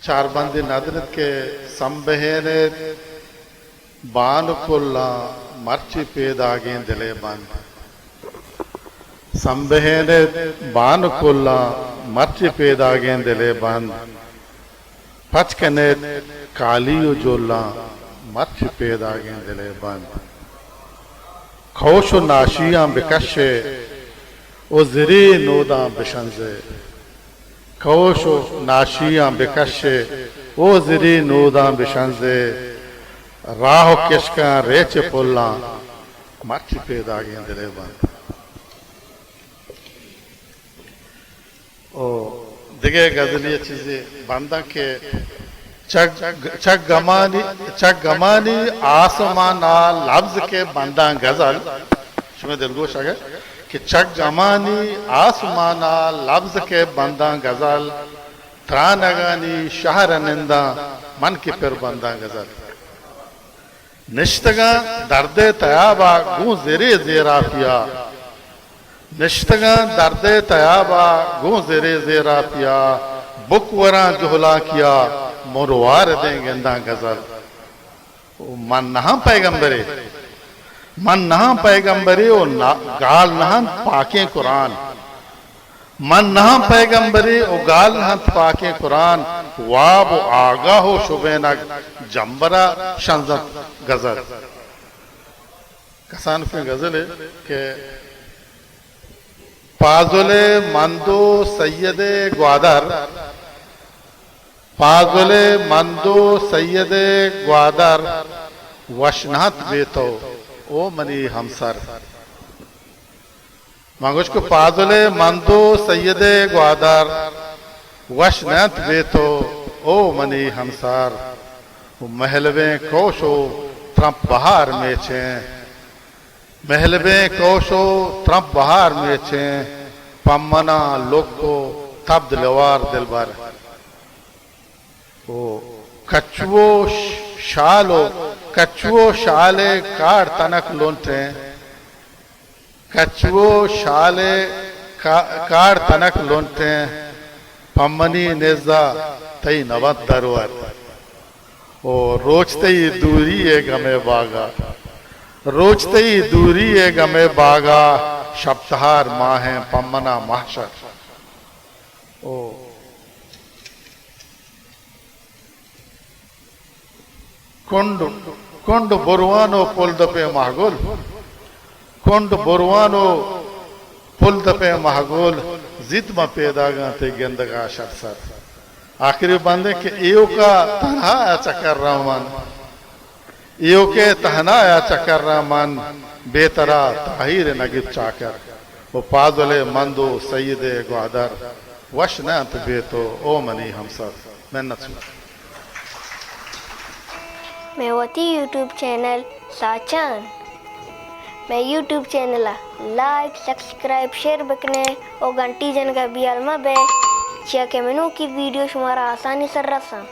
چار بندی ندرت کے سمبہینے بان کلا مرچی پیدا گین دلے بند سمبہینے بان کلا مرچی پیدا گین دلے بند پچکنے کالیو جولا مرچی پیدا گین دلے بند خوش و ناشیاں بکشے او زری نوداں بشنزے خوش و ناشیاں بکشے او زری نوداں بشنزے راہ و کشکاں ریچ پولاں مرچی پیدا گین دلے بند او دیگه غزلیه چیزی بندہ کے چک گمانی آسمانا لفظ کے بندہ غزل شما دلگوش آگے کہ چک گمانی آسمانا لفظ کے بندہ غزل ترانگانی شہر نندہ من کی پر بندہ غزل نشتگاں درد تیابا گون زیرے زیرا پیا نشتگاں درد تیابا گون زیرے زیرا پیا بکوراں جہلا کیا مروار دیں گندہ غزل من نہاں پیغمبرے او گال نہاں پاکیں قرآن من نہاں پیغمبرے او گال نہاں پاکیں قرآن واب و آگاہ و شبینک جمبرہ شنزت غزل کسان فی غزل ہے کہ پازل مندو سید گوادر پازل مندو سید گوادر وشنہت بیتو او منی ہمسر مانگوش کو پازل مندو سید گوادر وشنہت بیتو او منی ہمسر محلویں کوشو ترپ بہار میں چھیں محلبیں کوشو ترپ بہار میں چھیں پمنا لوگو تبد لوار دلبر کچھو شالے کار تنک لونٹیں کچھو شالے کار تنک لونٹیں پمنی نیزہ تئی نوت درور روچتے ہی دوری ہے گمے باغا روچتے ہی دوری ہے گمے باغا شبتہار ماہیں پمنا محشر کنڈ بروانو پل دپے محگول کنڈ بروانو پل دپے محگول زید ما پیدا گا تے گندگا شخصر آخری بندے کہ ایو کا تنہا آیا چکر رحمان ایو کے تہنا آیا چکر رحمان بے ترا تاہیر نگت چاکر وہ پازل مندو سید گوادر وشنانت بیتو او منی ہمسر محنت سنا میں ہوتی یوٹیوب چینل ساچان میں YouTube channel like subscribe share بکنے اور گھنٹی جن کا بھی علمہ بے چیا کہ منوں کی ویڈیو شمارا آسانی سر رساں